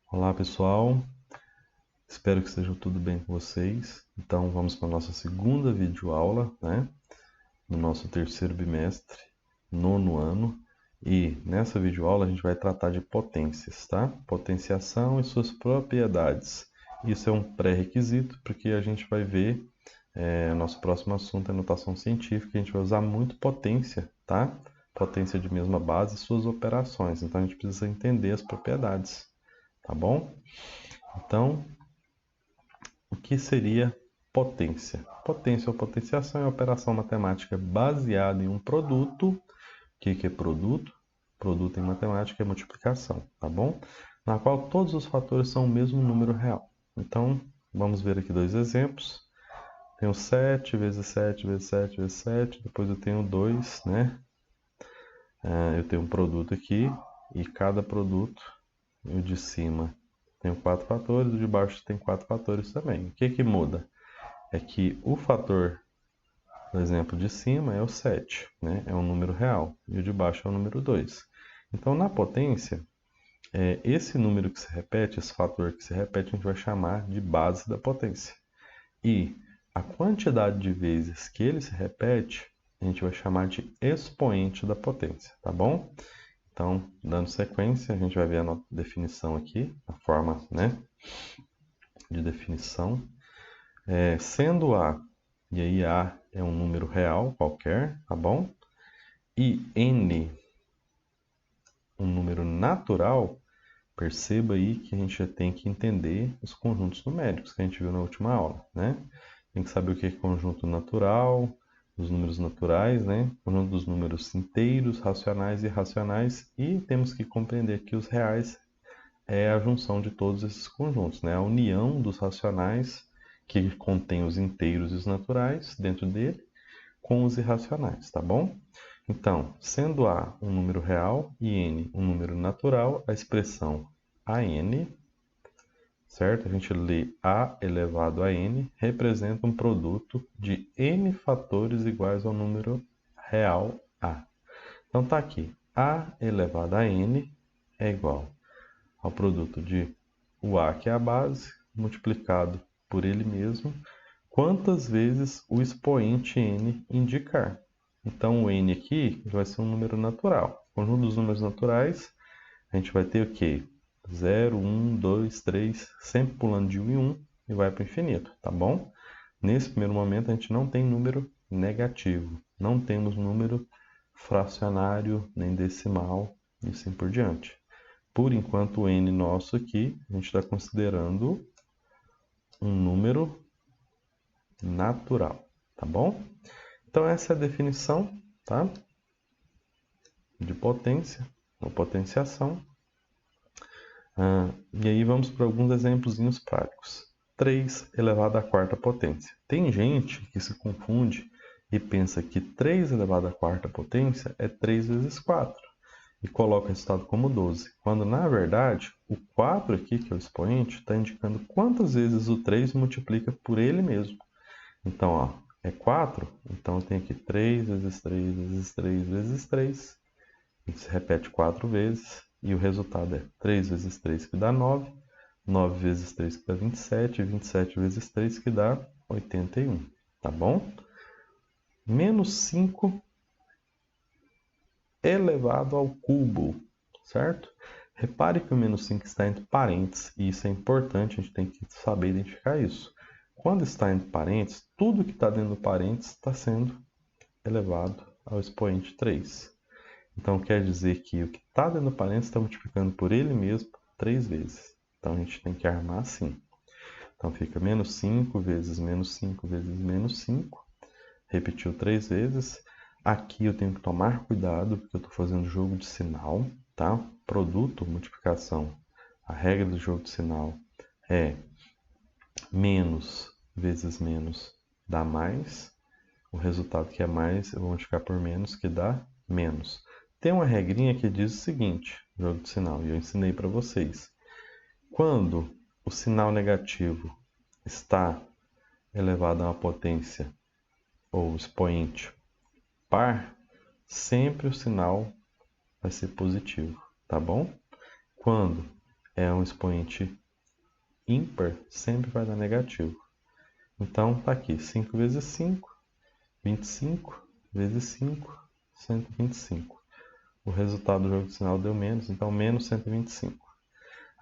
Olá pessoal, espero que esteja tudo bem com vocês. Então vamos para a nossa segunda videoaula, né? No nosso terceiro bimestre, nono ano. E nessa videoaula a gente vai tratar de potências, tá? Potenciação e suas propriedades. Isso é um pré-requisito porque a gente vai ver, nosso próximo assunto é notação científica, a gente vai usar muito potência, tá? Potência de mesma base e suas operações. Então a gente precisa entender as propriedades, tá bom? Então, o que seria potência? Potência ou potenciação é uma operação matemática baseada em um produto. O que é produto? Produto em matemática é multiplicação, tá bom? Na qual todos os fatores são o mesmo número real. Então, vamos ver aqui dois exemplos. Tenho 7 vezes 7 vezes 7 vezes 7, depois eu tenho 2, né? Eu tenho um produto aqui e cada produto, o de cima tem 4 fatores, o de baixo tem 4 fatores também. O que muda? É que o fator, por exemplo, de cima é o 7, né? É um número real, e o de baixo é o número 2. Então, na potência, esse número que se repete, esse fator que se repete, a gente vai chamar de base da potência. E a quantidade de vezes que ele se repete, a gente vai chamar de expoente da potência, tá bom? Então, dando sequência, a gente vai ver a definição aqui, a forma, né, de definição. Sendo A, e aí A é um número real qualquer, tá bom? E N, um número natural, perceba aí que a gente já tem que entender os conjuntos numéricos que a gente viu na última aula, né? Tem que saber o que é conjunto natural, os números naturais, né? Conjunto dos números inteiros, racionais e irracionais, e temos que compreender que os reais é a junção de todos esses conjuntos, né? A união dos racionais, que contém os inteiros e os naturais dentro dele, com os irracionais, tá bom? Então, sendo A um número real e N um número natural, a expressão AN, certo? A gente lê A elevado a N, representa um produto de N fatores iguais ao número real A. Então tá aqui, A elevado a N é igual ao produto de o A, que é a base, multiplicado por ele mesmo, quantas vezes o expoente n indicar. Então, o n aqui vai ser um número natural. O conjunto dos números naturais, a gente vai ter o quê? 0, 1, 2, 3, sempre pulando de 1 em 1 e vai para o infinito, tá bom? Nesse primeiro momento, a gente não tem número negativo, não temos número fracionário, nem decimal, e assim por diante. Por enquanto, o n nosso aqui, a gente está considerando um número natural, tá bom? Então, essa é a definição, tá? De potência, ou potenciação. E aí vamos para alguns exemplos práticos. 3 elevado à quarta potência. Tem gente que se confunde e pensa que 3 elevado à quarta potência é 3 vezes 4 e coloca o resultado como 12, quando na verdade o 4 aqui, que é o expoente, está indicando quantas vezes o 3 multiplica por ele mesmo. Então, ó, é 4, então eu tenho aqui 3 vezes 3 vezes 3 vezes 3, isso se repete 4 vezes, e o resultado é 3 vezes 3 que dá 9, 9 vezes 3 que dá 27, 27 vezes 3 que dá 81, tá bom? Menos 5 elevado ao cubo, certo? Repare que o menos 5 está entre parênteses, e isso é importante, a gente tem que saber identificar isso. Quando está entre parênteses, tudo que está dentro do parênteses está sendo elevado ao expoente 3. Então, quer dizer que o que está dentro do parênteses está multiplicando por ele mesmo 3 vezes. Então, a gente tem que armar assim. Então, fica menos 5 vezes menos 5 vezes menos 5. Repetiu 3 vezes. Aqui eu tenho que tomar cuidado, porque eu estou fazendo jogo de sinal, tá? Produto, multiplicação. A regra do jogo de sinal é menos vezes menos dá mais. O resultado que é mais, eu vou multiplicar por menos, que dá menos. Tem uma regrinha que diz o seguinte, jogo de sinal, e eu ensinei para vocês. Quando o sinal negativo está elevado a uma potência ou expoente par, sempre o sinal vai ser positivo, tá bom? Quando é um expoente ímpar, sempre vai dar negativo. Então, tá aqui, 5 vezes 5, 25, vezes 5, 125. O resultado do jogo de sinal deu menos, então menos 125.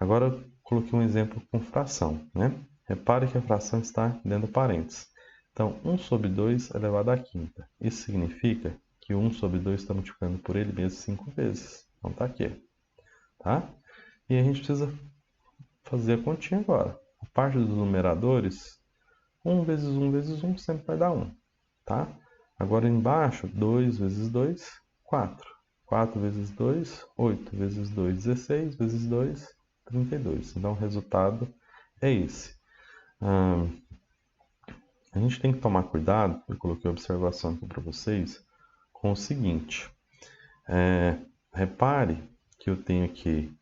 Agora eu coloquei um exemplo com fração, né? Repare que a fração está dentro do parênteses. Então, 1 sobre 2 elevado à quinta. Isso significa que 1 sobre 2 está multiplicando por ele mesmo 5 vezes. Então, está aqui. Tá? E a gente precisa fazer a continha agora. A parte dos numeradores, 1 vezes 1 vezes 1 sempre vai dar 1. Tá? Agora, embaixo, 2 vezes 2, 4. 4 vezes 2, 8 vezes 2, 16 vezes 2, 32. Então, o resultado é esse. A gente tem que tomar cuidado, eu coloquei a observação aqui para vocês, com o seguinte. Repare que eu tenho aqui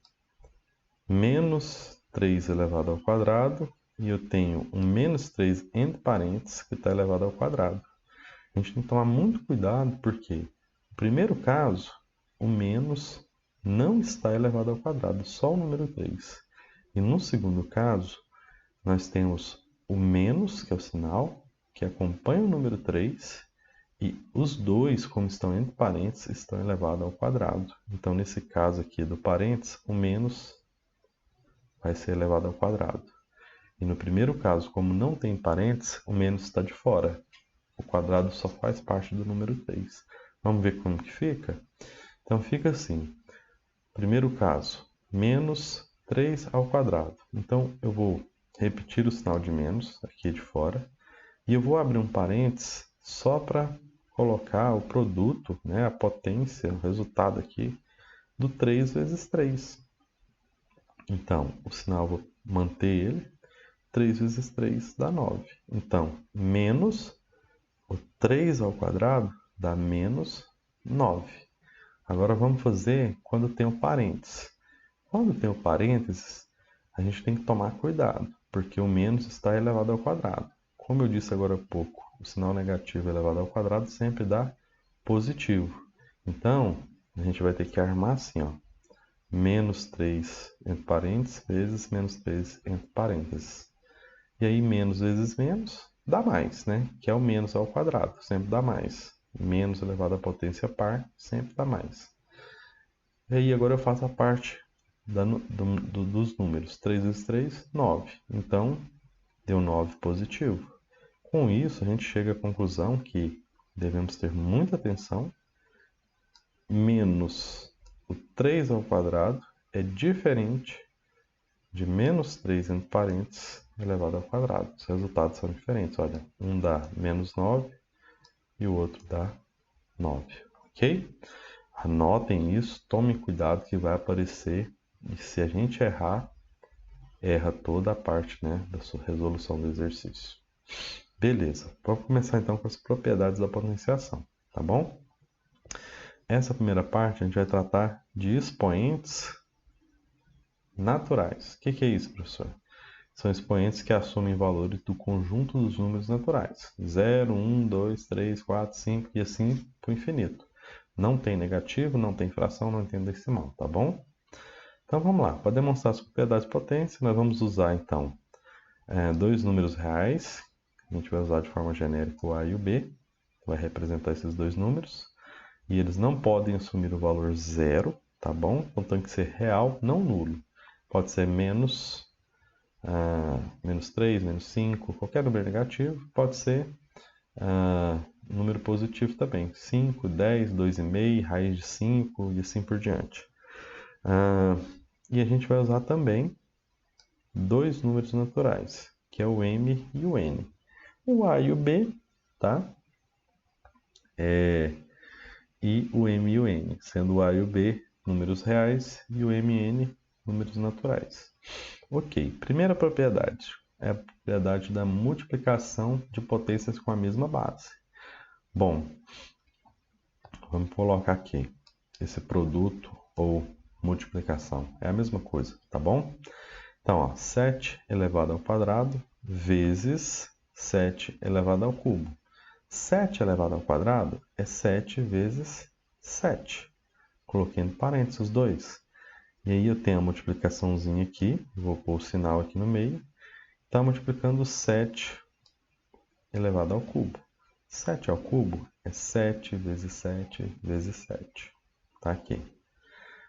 menos 3 elevado ao quadrado e eu tenho um menos 3 entre parênteses que está elevado ao quadrado. A gente tem que tomar muito cuidado porque, no primeiro caso, o menos não está elevado ao quadrado, só o número 3. E no segundo caso, nós temos o menos, que é o sinal, que acompanha o número 3, e os dois, como estão entre parênteses, estão elevados ao quadrado. Então, nesse caso aqui do parênteses, o menos vai ser elevado ao quadrado. E no primeiro caso, como não tem parênteses, o menos está de fora. O quadrado só faz parte do número 3. Vamos ver como que fica? Então, fica assim. Primeiro caso, menos 3 ao quadrado. Então, eu vou repetir o sinal de menos aqui de fora. E eu vou abrir um parênteses só para colocar o produto, né, a potência, o resultado aqui, do 3 vezes 3. Então, o sinal eu vou manter ele. 3 vezes 3 dá 9. Então, menos o 3 ao quadrado dá menos 9. Agora vamos fazer quando tem o parênteses. Quando tem o parênteses, a gente tem que tomar cuidado, porque o menos está elevado ao quadrado. Como eu disse agora há pouco, o sinal negativo elevado ao quadrado sempre dá positivo. Então, a gente vai ter que armar assim, ó. Menos 3 entre parênteses vezes menos 3 entre parênteses. E aí, menos vezes menos dá mais, né? Que é o menos ao quadrado, sempre dá mais. Menos elevado à potência par sempre dá mais. E aí, agora eu faço a parte dos números. 3 vezes 3, 9. Então, deu 9 positivo. Com isso, a gente chega à conclusão que devemos ter muita atenção. Menos o 3 ao quadrado é diferente de menos 3 entre parênteses elevado ao quadrado. Os resultados são diferentes. Olha, um dá menos 9 e o outro dá 9. Ok? Anotem isso, tomem cuidado que vai aparecer. E se a gente errar, erra toda a parte, né, da sua resolução do exercício. Beleza, vamos começar então com as propriedades da potenciação, tá bom? Essa primeira parte a gente vai tratar de expoentes naturais. O que é isso, professor? São expoentes que assumem valores do conjunto dos números naturais. 0, 1, 2, 3, 4, 5 e assim para o infinito. Não tem negativo, não tem fração, não tem decimal, tá bom? Então vamos lá. Para demonstrar as propriedades de potência, nós vamos usar então dois números reais. A gente vai usar de forma genérica o A e o B. Vai representar esses dois números. E eles não podem assumir o valor 0, tá bom? Então tem que ser real, não nulo. Pode ser menos 3, menos 5, qualquer número negativo. Pode ser número positivo também. 5, 10, 2,5, raiz de 5 e assim por diante. E a gente vai usar também dois números naturais, que é o M e o N. O A e o B, tá? E o M e o N, sendo o A e o B números reais e o M e N números naturais. Ok, primeira propriedade é a propriedade da multiplicação de potências com a mesma base. Bom, vamos colocar aqui esse produto ou multiplicação. É a mesma coisa, tá bom? Então, ó, 7 elevado ao quadrado vezes 7 elevado ao cubo. 7 elevado ao quadrado é 7 vezes 7. Coloquei entre parênteses os dois. E aí eu tenho a multiplicaçãozinha aqui, vou pôr o sinal aqui no meio. Está multiplicando 7 elevado ao cubo. 7 ao cubo é 7 vezes 7 vezes 7. Tá aqui.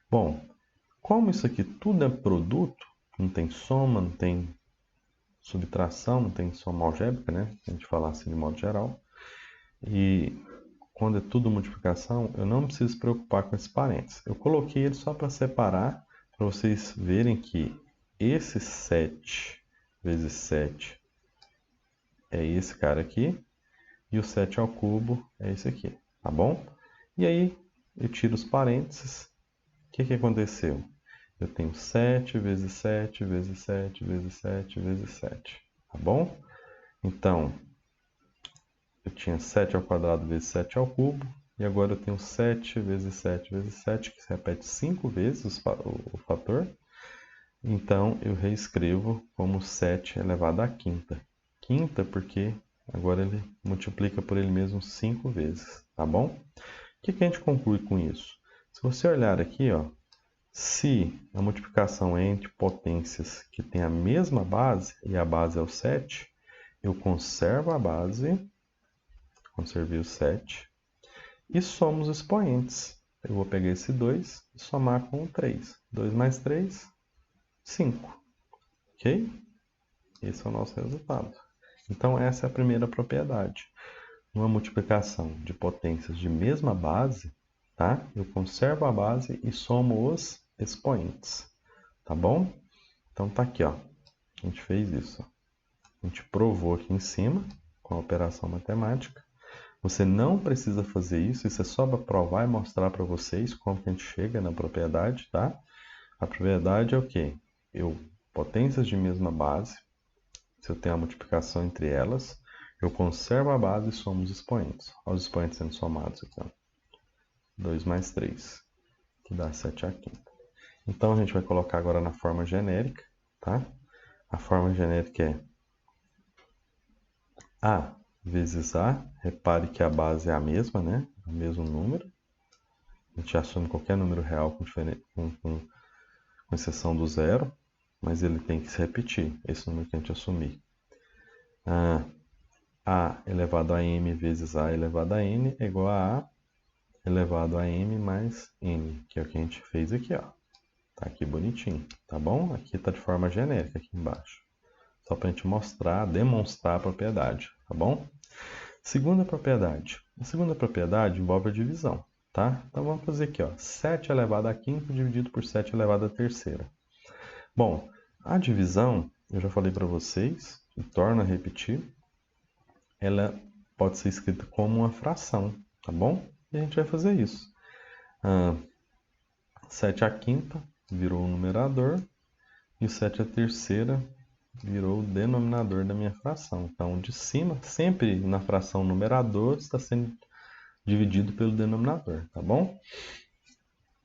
Bom, como isso aqui tudo é produto, não tem soma, não tem subtração, não tem soma algébrica, né? Se a gente falar assim de modo geral. E quando é tudo multiplicação, eu não preciso me preocupar com esses parênteses. Eu coloquei ele só para separar, para vocês verem que esse 7 vezes 7 é esse cara aqui, e o 7 ao cubo é esse aqui, tá bom? E aí eu tiro os parênteses. O que aconteceu? Eu tenho 7 vezes 7 vezes 7 vezes 7 vezes 7, tá bom? Então, eu tinha 7 ao quadrado vezes 7 ao cubo, e agora eu tenho 7 vezes 7 vezes 7, que se repete 5 vezes o fator. Então, eu reescrevo como 7 elevado à quinta. Quinta porque agora ele multiplica por ele mesmo 5 vezes, tá bom? O que a gente conclui com isso? Se você olhar aqui, ó, se a multiplicação é entre potências que têm a mesma base, e a base é o 7, eu conservo a base, conservei o 7, e somo os expoentes. Eu vou pegar esse 2 e somar com o 3. 2 mais 3, 5. Ok? Esse é o nosso resultado. Então, essa é a primeira propriedade. Uma multiplicação de potências de mesma base, tá? Eu conservo a base e somo os expoentes, tá bom? Então tá aqui, ó. A gente fez isso. A gente provou aqui em cima com a operação matemática. Você não precisa fazer isso é só para provar e mostrar para vocês como que a gente chega na propriedade, tá? A propriedade é o quê? Potências de mesma base, se eu tenho a multiplicação entre elas, eu conservo a base e somo os expoentes. Olha os expoentes sendo somados aqui, ó. 2 mais 3, que dá 7 à quinta. Então, a gente vai colocar agora na forma genérica, tá? A forma genérica é A vezes A. Repare que a base é a mesma, né? O mesmo número. A gente assume qualquer número real com exceção do zero, mas ele tem que se repetir, esse número que a gente assumir. A elevado a m vezes A elevado a n é igual a A elevado a m mais n, que é o que a gente fez aqui, ó. Tá aqui bonitinho, tá bom? Aqui tá de forma genérica aqui embaixo. Só para a gente mostrar, demonstrar a propriedade, tá bom? Segunda propriedade. A segunda propriedade envolve a divisão, tá? Então vamos fazer aqui, ó. 7 elevado a quinta dividido por 7 elevado a terceira. Bom, a divisão, eu já falei para vocês, e torno a repetir, ela pode ser escrita como uma fração, tá bom? E a gente vai fazer isso. 7 à quinta virou o numerador e 7 à terceira virou o denominador da minha fração. Então, de cima, sempre na fração numerador, está sendo dividido pelo denominador, tá bom?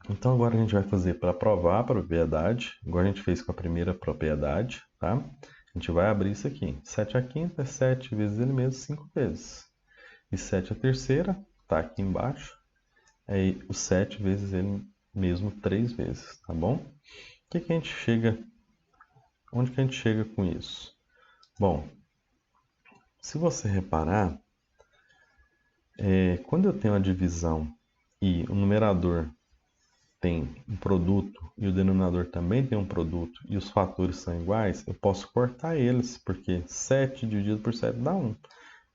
Então, agora a gente vai fazer para provar a propriedade, igual a gente fez com a primeira propriedade, tá? A gente vai abrir isso aqui. 7 à quinta é 7 vezes ele mesmo, 5 vezes. E 7 à terceira, tá aqui embaixo, é o 7 vezes ele mesmo 3 vezes, tá bom? Onde que a gente chega com isso? Bom, se você reparar, quando eu tenho a divisão e o numerador tem um produto e o denominador também tem um produto e os fatores são iguais, eu posso cortar eles, porque 7 dividido por 7 dá 1.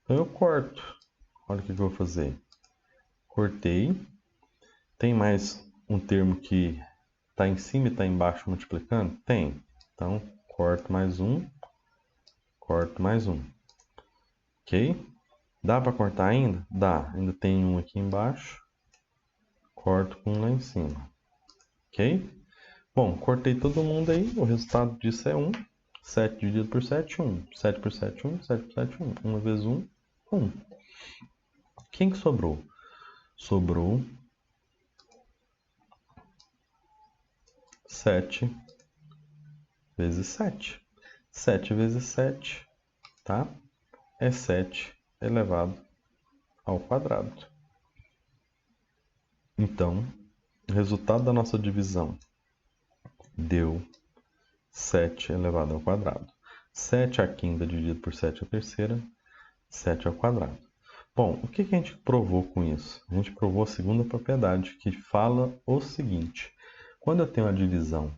Então eu corto. Olha o que eu vou fazer. Cortei. Tem mais um termo que está em cima e está embaixo multiplicando? Tem. Então, corto mais um. Corto mais um. Ok? Dá para cortar ainda? Dá. Ainda tem um aqui embaixo. Corto com um lá em cima. Ok? Bom, cortei todo mundo aí. O resultado disso é 1. 7 dividido por 7, 1. 7 por 7, 1. 7 por 7, 1. 1 vezes 1, 1. Quem que sobrou? Sobrou 7 vezes 7. 7 vezes 7, tá? É 7 elevado ao quadrado. Então, o resultado da nossa divisão deu 7 elevado ao quadrado. 7 à quinta dividido por 7 à terceira, 7 ao quadrado. Bom, o que a gente provou com isso? A gente provou a segunda propriedade, que fala o seguinte. Quando eu tenho a divisão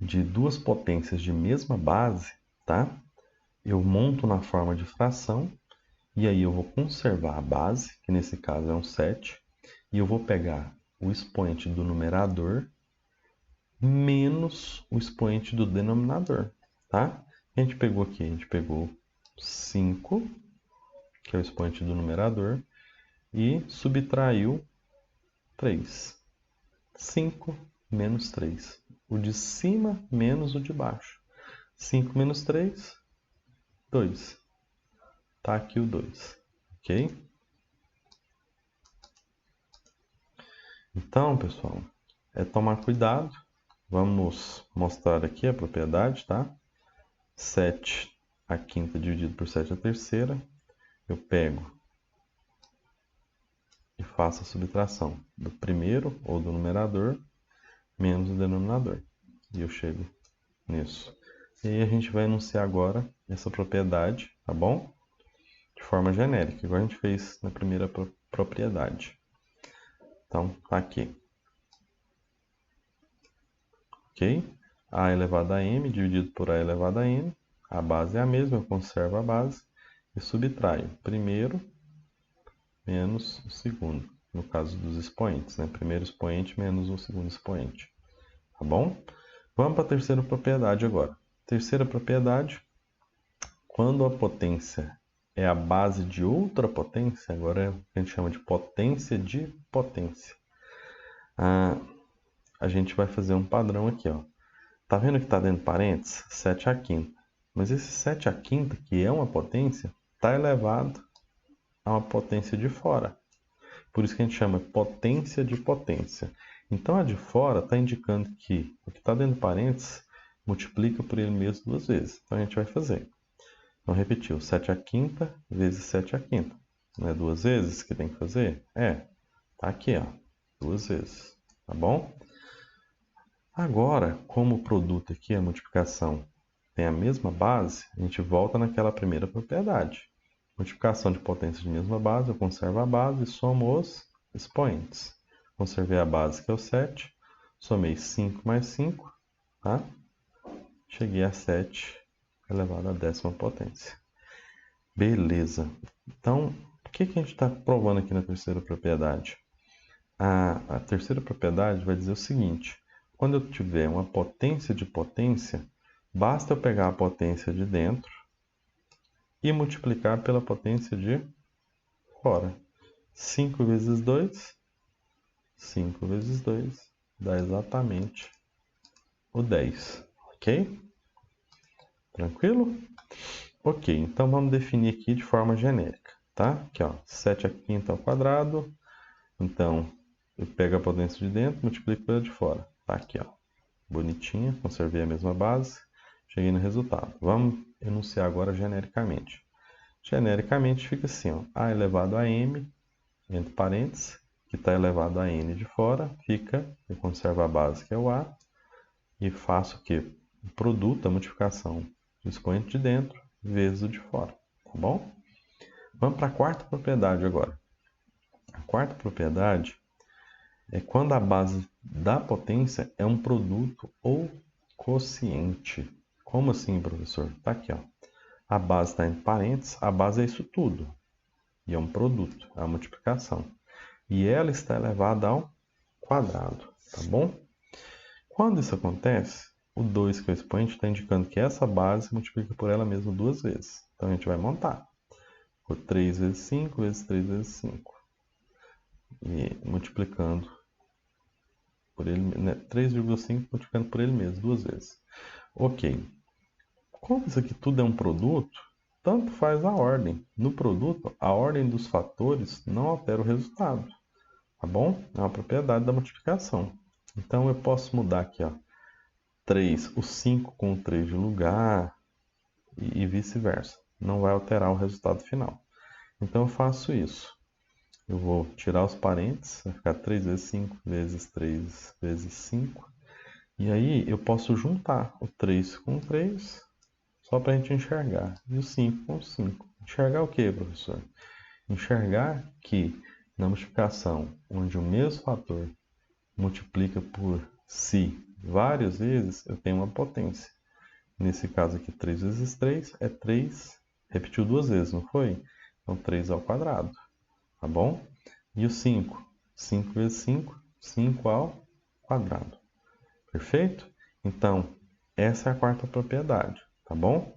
de duas potências de mesma base, tá? Eu monto na forma de fração, e aí eu vou conservar a base, que nesse caso é um 7, e eu vou pegar o expoente do numerador menos o expoente do denominador, tá? A gente pegou aqui, a gente pegou 5, que é o expoente do numerador, e subtraiu 3. 5 menos 3. O de cima menos o de baixo. 5 menos 3, 2. Tá aqui o 2, ok? Então, pessoal, é tomar cuidado. Vamos mostrar aqui a propriedade, tá? 7 à quinta dividido por 7 à terceira. Eu pego e faço a subtração do primeiro, ou do numerador, menos o denominador. E eu chego nisso. E aí a gente vai enunciar agora essa propriedade, tá bom? De forma genérica, igual a gente fez na primeira propriedade. Então, tá aqui. Ok? A elevado a m dividido por a elevado a n. A base é a mesma, eu conservo a base e subtraio o primeiro menos o segundo, no caso dos expoentes, né? Primeiro expoente menos o segundo expoente, tá bom? Vamos para a terceira propriedade agora. Terceira propriedade, quando a potência é a base de outra potência, agora é o que a gente chama de potência de potência. A gente vai fazer um padrão aqui, ó. Tá vendo que está dentro de parênteses? 7 à quinta. Mas esse 7 à quinta, que é uma potência, está elevado a uma potência de fora. Por isso que a gente chama potência de potência. Então, a de fora está indicando que o que está dentro de parênteses multiplica por ele mesmo duas vezes. Então, a gente vai fazer. Então, repetiu. 7 à quinta vezes 7 à quinta. Não é duas vezes que tem que fazer? É. Tá aqui, ó. Duas vezes. Tá bom? Agora, como o produto aqui, a multiplicação, tem a mesma base, a gente volta naquela primeira propriedade. Multiplicação de potência de mesma base, eu conservo a base e somo os expoentes. Conservei a base, que é o 7, somei 5 mais 5, tá? Cheguei a 7 elevado à décima potência. Beleza. Então, o que a gente está provando aqui na terceira propriedade? A terceira propriedade vai dizer o seguinte: quando eu tiver uma potência de potência, basta eu pegar a potência de dentro e multiplicar pela potência de fora. 5 vezes 2, 5 vezes 2 dá exatamente o 10, ok? Tranquilo? Ok, então vamos definir aqui de forma genérica, tá? Aqui, ó, 7 à quinta ao quadrado, então eu pego a potência de dentro, multiplico pela de fora. Tá aqui, ó, bonitinha, conservei a mesma base, cheguei no resultado. Vamos enunciar agora genericamente. Genericamente fica assim, ó, a elevado a m, entre parênteses, que está elevado a n de fora, fica, eu conservo a base, que é o a, e faço o quê? O produto, a multiplicação do expoente de dentro vezes o de fora, tá bom? Vamos para a quarta propriedade agora. A quarta propriedade é quando a base da potência é um produto ou quociente. Como assim, professor? Tá aqui, ó. A base está entre parênteses, a base é isso tudo. E é um produto, é a multiplicação. E ela está elevada ao quadrado, tá bom? Quando isso acontece, o 2, que é o expoente, está indicando que essa base multiplica por ela mesma duas vezes. Então, a gente vai montar. Por 3 vezes 5 vezes 3 vezes 5. E multiplicando por ele, né, 3,5 multiplicando por ele mesmo, duas vezes. Ok. Como isso aqui tudo é um produto, tanto faz a ordem. No produto, a ordem dos fatores não altera o resultado. Tá bom? É uma propriedade da multiplicação. Então, eu posso mudar aqui, ó, 3, o 5 com o 3 de lugar e vice-versa. Não vai alterar o resultado final. Então, eu faço isso. Eu vou tirar os parênteses, vai ficar 3 vezes 5 vezes 3 vezes 5. E aí eu posso juntar o 3 com o 3, só para a gente enxergar. E o 5 com o 5. Enxergar o que, professor? Enxergar que na multiplicação, onde o mesmo fator multiplica por si várias vezes, eu tenho uma potência. Nesse caso aqui, 3 vezes 3 é 3, repetiu duas vezes, não foi? Então, 3 ao quadrado, tá bom? E o 5? 5 vezes 5, 5 ao quadrado. Perfeito? Então, essa é a quarta propriedade, tá bom?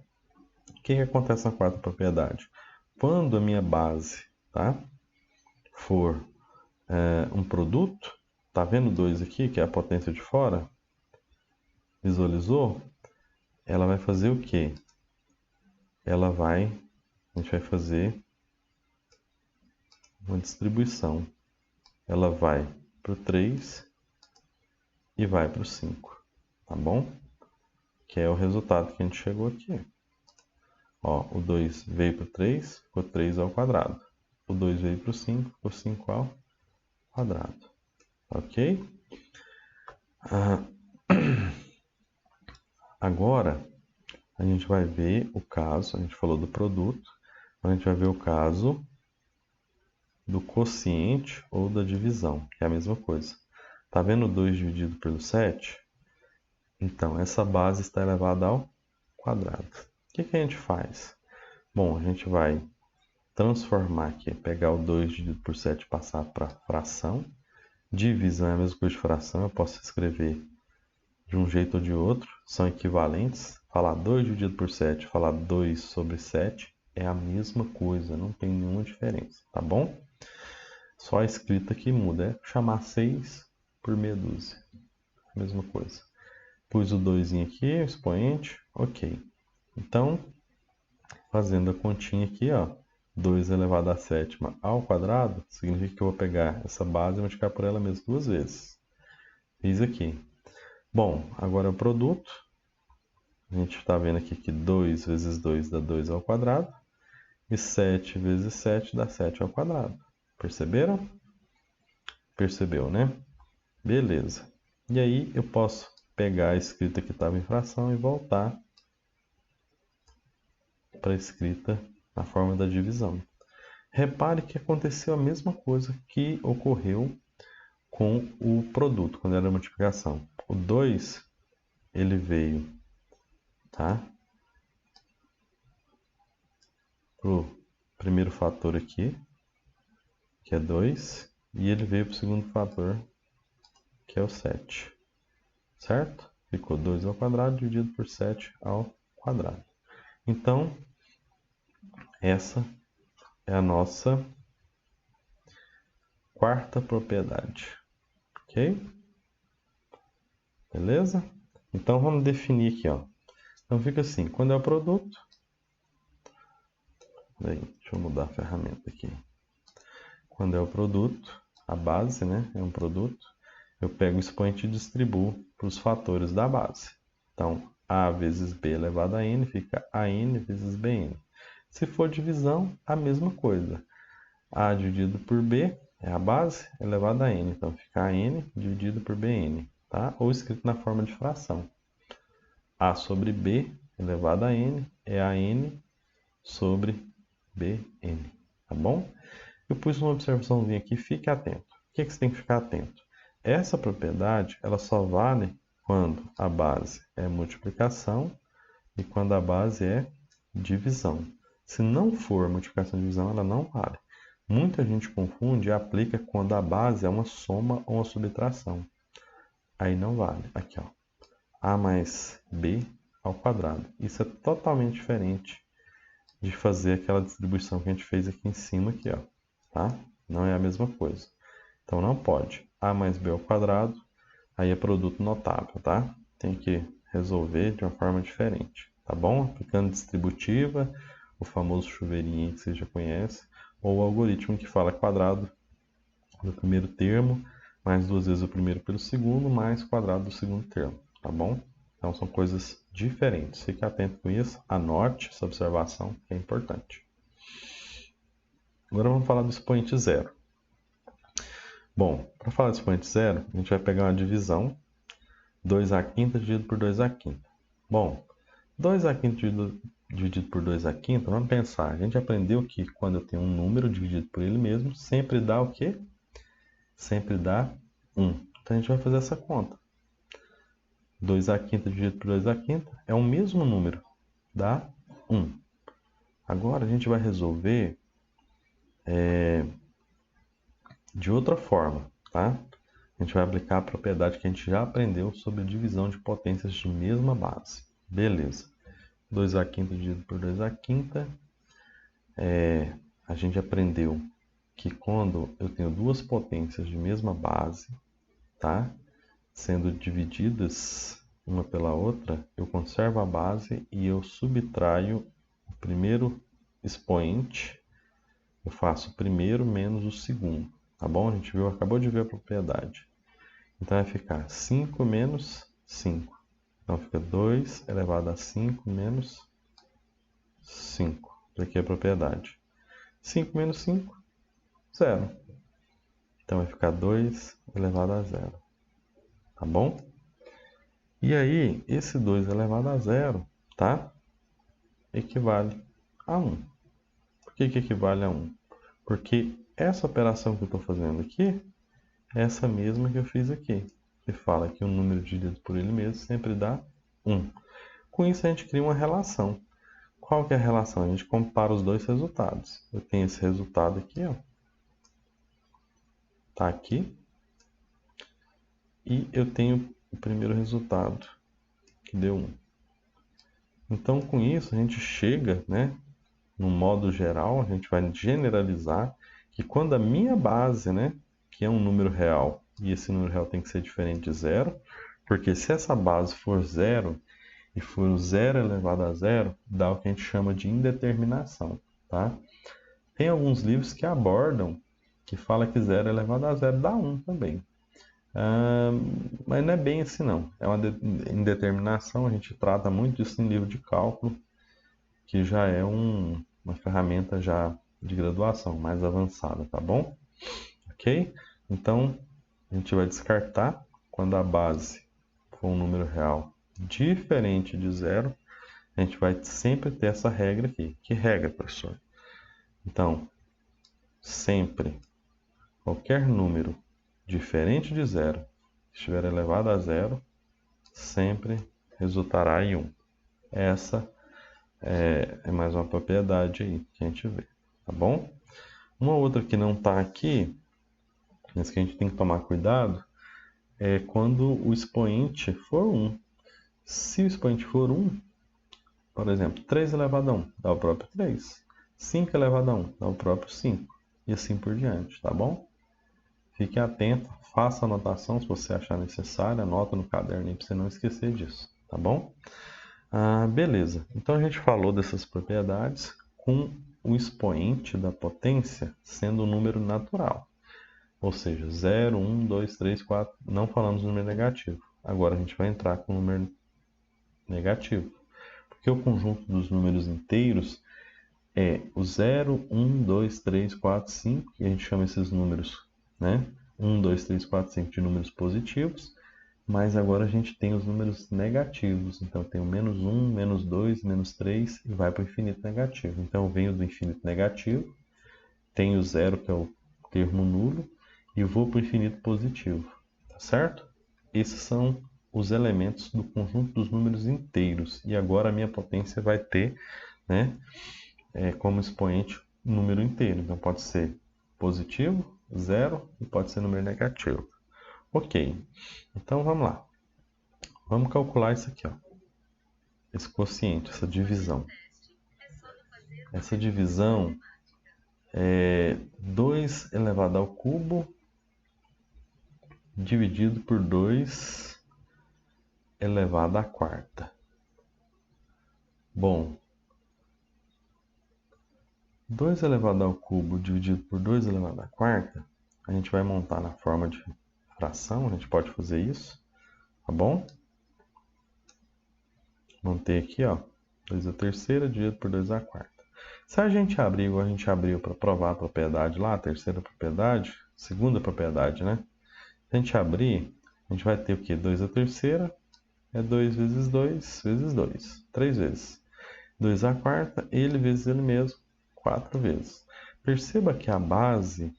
O que acontece na quarta propriedade? Quando a minha base, tá, for um produto, tá vendo 2 aqui, que é a potência de fora? Visualizou? Ela vai fazer o quê? A gente vai fazer uma distribuição. Ela vai para o 3 e vai para o 5, tá bom? Que é o resultado que a gente chegou aqui. Ó, o 2 veio para o 3, ficou 3 ao quadrado. O 2 veio para o 5, ficou 5 ao quadrado. Ok? Agora, a gente vai ver o caso, a gente falou do produto, a gente vai ver o caso do quociente ou da divisão, que é a mesma coisa. Tá vendo 2 dividido pelo 7? Então, essa base está elevada ao quadrado. O que a gente faz? Bom, a gente vai transformar aqui, pegar o 2 dividido por 7 e passar para fração. Divisão é a mesma coisa de fração, eu posso escrever de um jeito ou de outro, são equivalentes. Falar 2 dividido por 7, falar 2 sobre 7 é a mesma coisa, não tem nenhuma diferença, tá bom? Só a escrita que muda, é chamar 6 por meia dúzia, mesma coisa. Pus o 2 aqui, o expoente, ok. Então, fazendo a continha aqui, ó, 2 elevado à sétima ao quadrado, significa que eu vou pegar essa base e multiplicar por ela mesmo duas vezes. Fiz aqui. Bom, agora o produto. A gente está vendo aqui que 2 vezes 2 dá 2 ao quadrado. E 7 vezes 7 dá 7 ao quadrado. Perceberam? Percebeu, né? Beleza. E aí eu posso pegar a escrita que estava em fração e voltar para a escrita na forma da divisão. Repare que aconteceu a mesma coisa que ocorreu com o produto, quando era a multiplicação. O 2, ele veio, tá? Pro primeiro fator aqui, que é 2, e ele veio para o segundo fator, que é o 7, certo? Ficou 2 ao quadrado dividido por 7 ao quadrado. Então, essa é a nossa quarta propriedade, ok? Beleza? Então, vamos definir aqui, ó. Então, fica assim, quando é o produto... Deixa eu mudar a ferramenta aqui. Quando é o produto, a base, né, é um produto, eu pego o expoente e distribuo para os fatores da base. Então, A vezes B elevado a N fica AN vezes BN. Se for divisão, a mesma coisa. A dividido por B é a base elevado a N. Então, fica AN dividido por BN, tá? Ou escrito na forma de fração. A sobre B elevado a N é AN sobre BN, tá bom? Eu pus uma observaçãozinha aqui, fique atento. O que você tem que ficar atento? Essa propriedade, ela só vale quando a base é multiplicação e quando a base é divisão. Se não for multiplicação e divisão, ela não vale. Muita gente confunde e aplica quando a base é uma soma ou uma subtração. Aí não vale. Aqui, ó. A mais B ao quadrado. Isso é totalmente diferente de fazer aquela distribuição que a gente fez aqui em cima, aqui, ó. Tá? Não é a mesma coisa. Então não pode. A mais B ao quadrado, aí é produto notável, tá? Tem que resolver de uma forma diferente, tá bom? Aplicando distributiva, o famoso chuveirinho que você já conhece, ou o algoritmo que fala quadrado do primeiro termo, mais duas vezes o primeiro pelo segundo, mais quadrado do segundo termo, tá bom? Então são coisas diferentes. Fique atento com isso, anote essa observação que é importante. Agora vamos falar do expoente zero. Bom, para falar do expoente zero, a gente vai pegar uma divisão 2/5 dividido por 2/5. Bom, 2/5 dividido por 2/5, vamos pensar. A gente aprendeu que quando eu tenho um número dividido por ele mesmo, sempre dá o quê? Sempre dá 1. Então a gente vai fazer essa conta. 2/5 dividido por 2/5 é o mesmo número, dá 1. Agora a gente vai resolver de outra forma, tá? A gente vai aplicar a propriedade que a gente já aprendeu sobre divisão de potências de mesma base. Beleza. 2/5 dividido por 2/5. A gente aprendeu que quando eu tenho duas potências de mesma base, tá? Sendo divididas uma pela outra, eu conservo a base e eu subtraio o primeiro expoente. Eu faço o primeiro menos o segundo, tá bom? A gente acabou de ver a propriedade. Então vai ficar 5 menos 5. Então fica 2 elevado a 5 menos 5. Isso aqui é a propriedade. 5 menos 5, 0. Então vai ficar 2 elevado a 0. Tá bom? E aí, esse 2 elevado a 0, tá? Equivale a 1. Por que equivale a 1? Porque essa operação que eu estou fazendo aqui é essa mesma que eu fiz aqui. Que fala que o número dividido por ele mesmo sempre dá 1. Com isso, a gente cria uma relação. Qual que é a relação? A gente compara os dois resultados. Eu tenho esse resultado aqui, ó. Tá aqui. E eu tenho o primeiro resultado, que deu 1. Então, com isso, a gente chega, né, no modo geral, a gente vai generalizar que quando a minha base, né, que é um número real, e esse número real tem que ser diferente de 0, porque se essa base for 0 e for o 0 elevado a 0, dá o que a gente chama de indeterminação, tá? Tem alguns livros que abordam, que fala que 0 elevado a 0 dá 1 também. Mas não é bem assim não, é uma indeterminação, a gente trata muito disso em livro de cálculo, que já é uma ferramenta já de graduação mais avançada, tá bom? Ok? Então, a gente vai descartar quando a base for um número real diferente de 0, a gente vai sempre ter essa regra aqui. Que regra, professor? Então, sempre qualquer número diferente de 0, estiver elevado a 0, sempre resultará em 1. Essa é mais uma propriedade aí que a gente vê, tá bom? Uma outra que não está aqui, mas que a gente tem que tomar cuidado, é quando o expoente for 1. Se o expoente for 1, por exemplo, 3 elevado a 1 dá o próprio 3. 5 elevado a 1 dá o próprio 5. E assim por diante, tá bom? Fique atento, faça a anotação se você achar necessário, anota no caderno para você não esquecer disso, tá bom? Beleza, então a gente falou dessas propriedades com o expoente da potência sendo um número natural. Ou seja, 0, 1, 2, 3, 4, não falamos número negativo. Agora a gente vai entrar com o número negativo. Porque o conjunto dos números inteiros é o 0, 1, 2, 3, 4, 5, e a gente chama esses números, né? 1, 2, 3, 4, 5 de números positivos, mas agora a gente tem os números negativos. Então, eu tenho menos 1, menos 2, menos 3 e vai para o infinito negativo. Então, eu venho do infinito negativo, tenho o 0, que é o termo nulo, e vou para o infinito positivo, tá certo? Esses são os elementos do conjunto dos números inteiros. E agora a minha potência vai ter, né, como expoente um número inteiro. Então, pode ser positivo, 0, e pode ser número negativo. Ok, então vamos lá. Vamos calcular isso aqui, ó. Esse quociente, essa divisão. Essa divisão é 2 elevado ao cubo dividido por 2 elevado à quarta. Bom, 2 elevado ao cubo dividido por 2 elevado à quarta, a gente vai montar na forma de fração, a gente pode fazer isso, tá bom? Montei aqui, ó, 2 à terceira dividido por 2 à quarta. Se a gente abrir, igual a gente abriu para provar a propriedade lá, a terceira propriedade, segunda propriedade, né? Se a gente abrir, a gente vai ter o quê? 2 à terceira é 2 vezes 2 vezes 2, 3 vezes. 2 à quarta, ele vezes ele mesmo, 4 vezes. Perceba que a base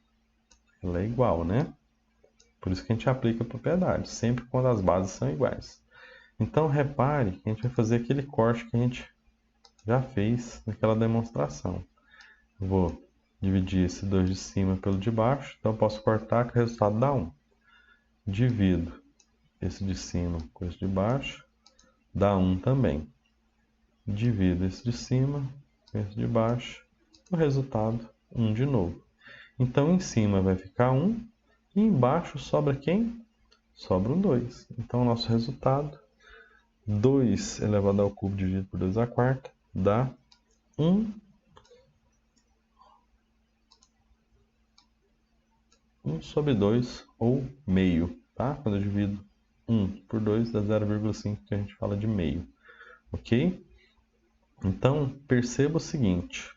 ela é igual, né? Por isso que a gente aplica a propriedade, sempre quando as bases são iguais. Então, repare que a gente vai fazer aquele corte que a gente já fez naquela demonstração. Vou dividir esse 2 de cima pelo de baixo, então eu posso cortar que o resultado dá 1. Divido esse de cima com esse de baixo, dá 1 também. Divido esse de cima com esse de baixo, o resultado 1 de novo. Então, em cima vai ficar 1 e embaixo sobra quem? Sobra um 2. Então, o nosso resultado, 2 elevado ao cubo dividido por 2 à quarta, dá 1 sobre 2 ou meio, tá? Quando eu divido 1 por 2 dá 0,5, que a gente fala de meio, ok? Então, perceba o seguinte,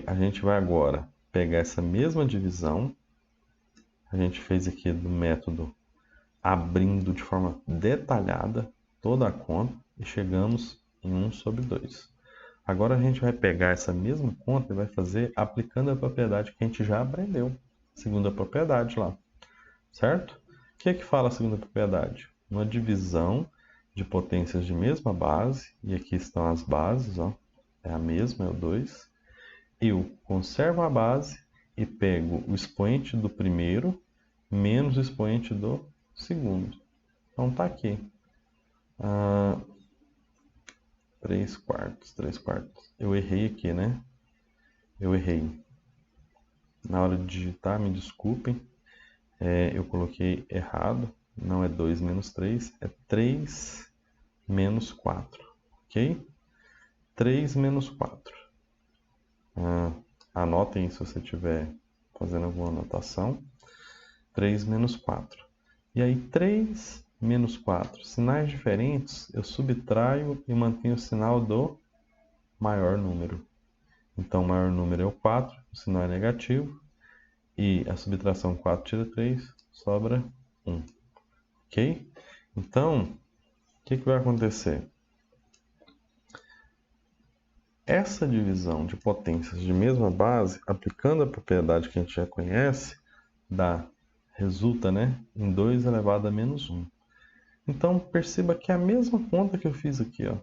a gente vai agora pegar essa mesma divisão, a gente fez aqui do método abrindo de forma detalhada toda a conta e chegamos em 1 sobre 2. Agora a gente vai pegar essa mesma conta e vai fazer aplicando a propriedade que a gente já aprendeu, segunda propriedade lá, certo? O que é que fala a segunda propriedade? Uma divisão de potências de mesma base, e aqui estão as bases, ó, é a mesma, é o 2. Eu conservo a base e pego o expoente do primeiro menos o expoente do segundo. Então tá aqui. 3 quartos, 3 quartos. Eu errei aqui, né? Eu errei. Na hora de digitar, me desculpem. Eu coloquei errado. Não é 2 menos 3, é 3 menos 4. Ok? 3 menos 4. Anotem se você estiver fazendo alguma anotação. 3 menos 4. E aí, 3 menos 4. Sinais diferentes, eu subtraio e mantenho o sinal do maior número. Então, o maior número é o 4, o sinal é negativo. E a subtração 4 tira 3, sobra 1. Ok? Então, o que vai acontecer? Essa divisão de potências de mesma base, aplicando a propriedade que a gente já conhece, resulta, né, em 2 elevado a menos 1. Então, perceba que é a mesma conta que eu fiz aqui, ó.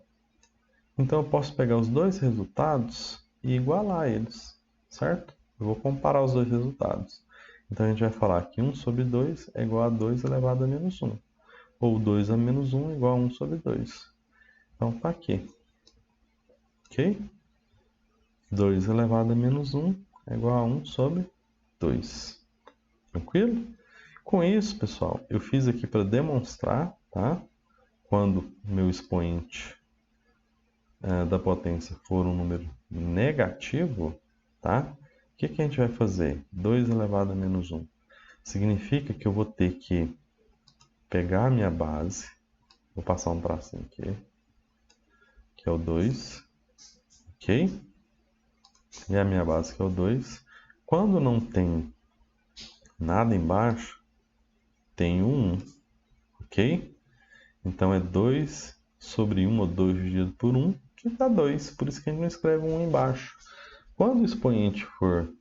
Então, eu posso pegar os dois resultados e igualar eles, certo? Eu vou comparar os dois resultados. Então, a gente vai falar que 1 sobre 2 é igual a 2 elevado a menos 1. Ou 2 a menos 1 é igual a 1 sobre 2. Então, tá aqui. Ok? 2 elevado a menos 1 é igual a 1 sobre 2. Tranquilo? Com isso, pessoal, eu fiz aqui para demonstrar, tá? Quando meu expoente da potência for um número negativo, tá? O que a gente vai fazer? 2 elevado a menos 1. Significa que eu vou ter que pegar a minha base, vou passar um tracinho aqui, que é o 2, ok? E a minha base que é o 2. Quando não tem nada embaixo, tem o 1, ok? Então é 2 sobre 1, ou 2 dividido por 1, que dá 2. Por isso que a gente não escreve 1 embaixo. Quando o expoente for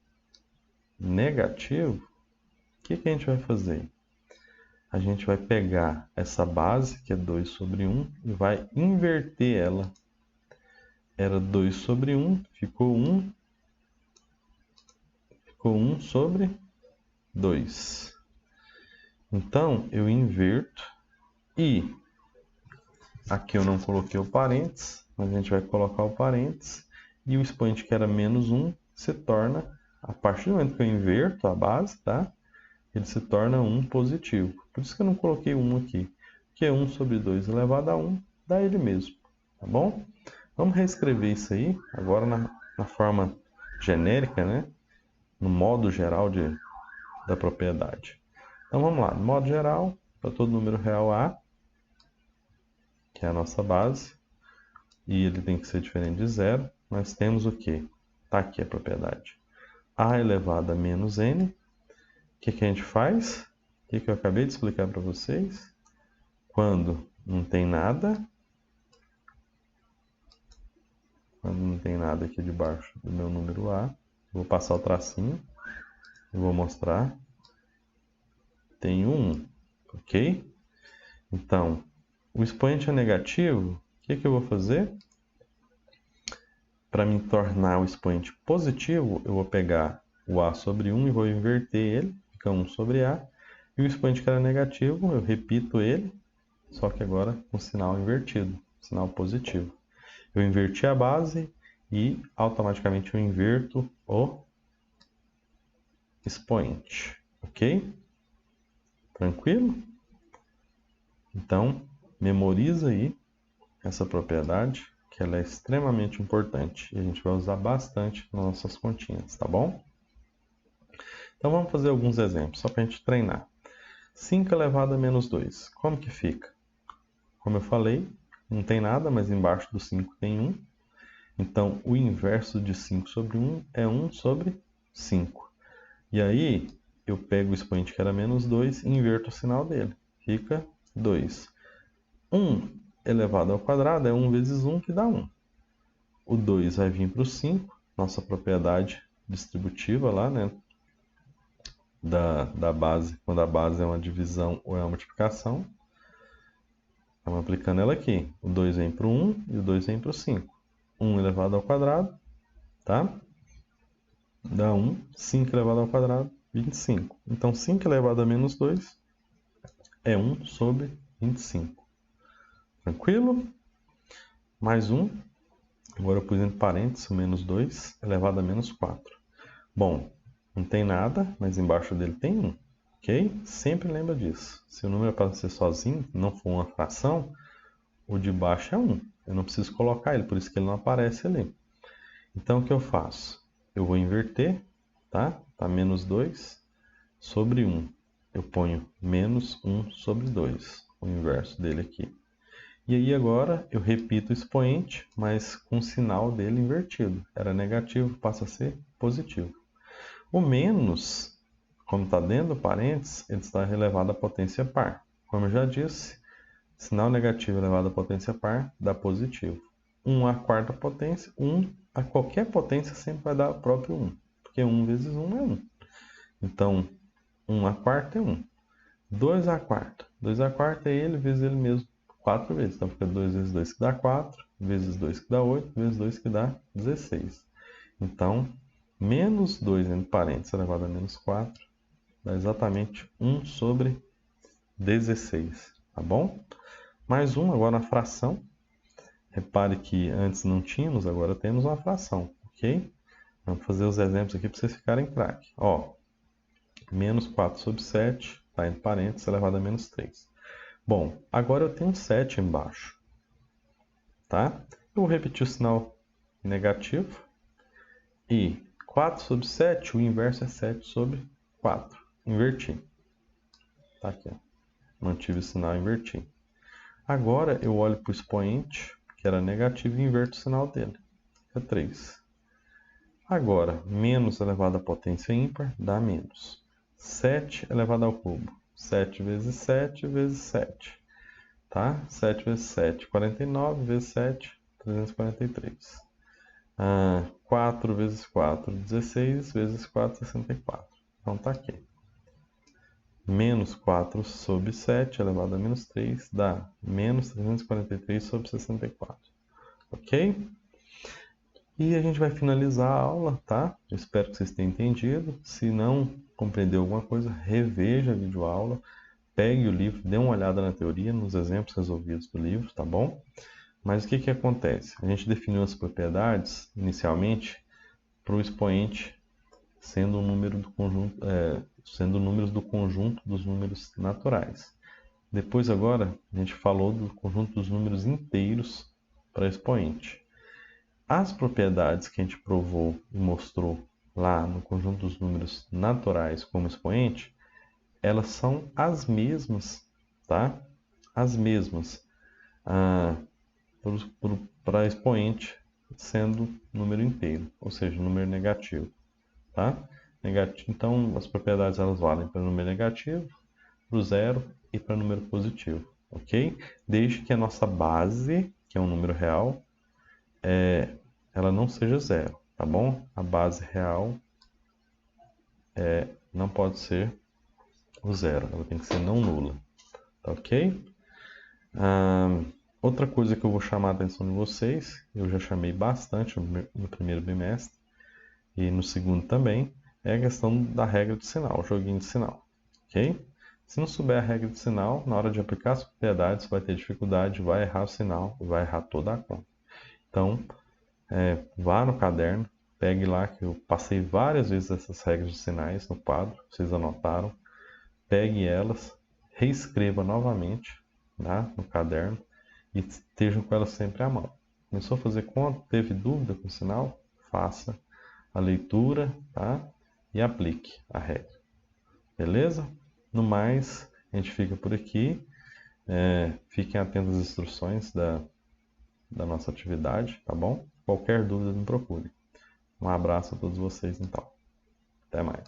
negativo, o que a gente vai fazer? A gente vai pegar essa base, que é 2 sobre 1, e vai inverter ela. Era 2 sobre 1, ficou 1 sobre 2. Então, eu inverto e aqui eu não coloquei o parênteses, mas a gente vai colocar o parênteses e o expoente que era menos 1 se torna, a partir do momento que eu inverto a base, tá? Ele se torna 1 positivo. Por isso que eu não coloquei 1 aqui, porque 1 sobre 2 elevado a 1 dá ele mesmo, tá bom? Vamos reescrever isso aí, agora na forma genérica, né? No modo geral da propriedade. Então vamos lá, no modo geral, para todo número real A, que é a nossa base, e ele tem que ser diferente de zero, nós temos o quê? Está aqui a propriedade. A elevado a menos n, o que a gente faz? O que eu acabei de explicar para vocês? Quando não tem nada aqui debaixo do meu número A, vou passar o tracinho e vou mostrar. Tem 1, ok? Então, o expoente é negativo, o que eu vou fazer? Para me tornar o expoente positivo, eu vou pegar o A sobre 1 e vou inverter ele, fica 1 sobre A. E o expoente que era negativo, eu repito ele, só que agora com sinal invertido, sinal positivo. Eu inverti a base e automaticamente eu inverto o expoente, ok? Tranquilo? Então, memoriza aí essa propriedade, que ela é extremamente importante e a gente vai usar bastante nas nossas continhas, tá bom? Então vamos fazer alguns exemplos, só para a gente treinar. 5 elevado a menos 2, como que fica? Como eu falei, não tem nada, mas embaixo do 5 tem 1. Então, o inverso de 5 sobre 1 é 1 sobre 5. E aí, eu pego o expoente que era menos 2 e inverto o sinal dele. Fica 2. 1 elevado ao quadrado é 1 vezes 1, que dá 1. O 2 vai vir para o 5, nossa propriedade distributiva lá, né? Da base, quando a base é uma divisão ou é uma multiplicação. Estamos aplicando ela aqui. O 2 vem para o 1 e o 2 vem para o 5. 1 elevado ao quadrado, tá? Dá 1. 5 elevado ao quadrado, 25. Então, 5 elevado a menos 2 é 1 sobre 25. Tranquilo? Mais 1. Agora eu pus entre parênteses o menos 2 elevado a menos 4. Bom, não tem nada, mas embaixo dele tem 1. Ok? Sempre lembra disso. Se o número aparecer sozinho, não for uma fração, o de baixo é 1. Eu não preciso colocar ele, por isso que ele não aparece ali. Então, o que eu faço? Eu vou inverter, tá? Tá menos 2 sobre 1. Eu ponho menos 1 sobre 2, o inverso dele aqui. E aí agora eu repito o expoente, mas com o sinal dele invertido. Era negativo, passa a ser positivo. O menos, como está dentro do parênteses, ele está elevado à potência par. Como eu já disse, sinal negativo elevado à potência par dá positivo. 1 à quarta potência, 1 a qualquer potência sempre vai dar o próprio 1. Porque 1 vezes 1 é 1. Então, 1 à quarta é 1. 2 à quarta. 2 à quarta é ele vezes ele mesmo 4 vezes. Então, fica 2 vezes 2 que dá 4, vezes 2 que dá 8, vezes 2 que dá 16. Então, menos 2 entre parênteses elevado a menos 4 dá exatamente 1 sobre 16. Tá bom? Mais 1 agora na fração. Repare que antes não tínhamos, agora temos uma fração, ok? Vamos fazer os exemplos aqui para vocês ficarem craque. Ó, menos 4 sobre 7, está entre parênteses, elevado a menos 3. Bom, agora eu tenho um 7 embaixo, tá? Eu vou repetir o sinal negativo. E 4 sobre 7, o inverso é 7 sobre 4. Inverti. Tá aqui, ó. Mantive o sinal e inverti. Agora eu olho para o expoente, que era negativo, e inverto o sinal dele. Fica 3. Agora, menos elevado à potência ímpar dá menos. 7 elevado ao cubo. 7 vezes 7 vezes 7. Tá? 7 vezes 7, 49 vezes 7, 343. 4 vezes 4, 16 vezes 4, 64. Então tá aqui. Menos 4 sobre 7 elevado a menos 3 dá menos 343 sobre 64. Ok? E a gente vai finalizar a aula, tá? Eu espero que vocês tenham entendido. Se não compreendeu alguma coisa, reveja a videoaula, pegue o livro, dê uma olhada na teoria, nos exemplos resolvidos do livro, tá bom? Mas o que acontece? A gente definiu as propriedades inicialmente para o expoente sendo um número do conjunto, sendo números do conjunto dos números naturais. Depois agora a gente falou do conjunto dos números inteiros para expoente. As propriedades que a gente provou e mostrou lá no conjunto dos números naturais como expoente, elas são as mesmas, tá? As mesmas para expoente sendo número inteiro, ou seja, número negativo, tá? Então, as propriedades elas valem para número negativo, para o zero e para número positivo, ok? Desde que a nossa base, que é um número real, ela não seja zero, tá bom? A base real não pode ser o zero, ela tem que ser não nula, tá ok? Outra coisa que eu vou chamar a atenção de vocês, eu já chamei bastante no primeiro bimestre e no segundo também, é a questão da regra de sinal, o joguinho de sinal, ok? Se não souber a regra de sinal, na hora de aplicar as propriedades, vai ter dificuldade, vai errar o sinal, vai errar toda a conta. Então, vá no caderno, pegue lá, que eu passei várias vezes essas regras de sinais no quadro, vocês anotaram, pegue elas, reescreva novamente, tá, no caderno e estejam com elas sempre à mão. Começou a fazer conta, teve dúvida com o sinal? Faça a leitura, tá? E aplique a regra. Beleza? No mais, a gente fica por aqui. Fiquem atentos às instruções da nossa atividade, tá bom? Qualquer dúvida, me procure. Um abraço a todos vocês, então. Até mais.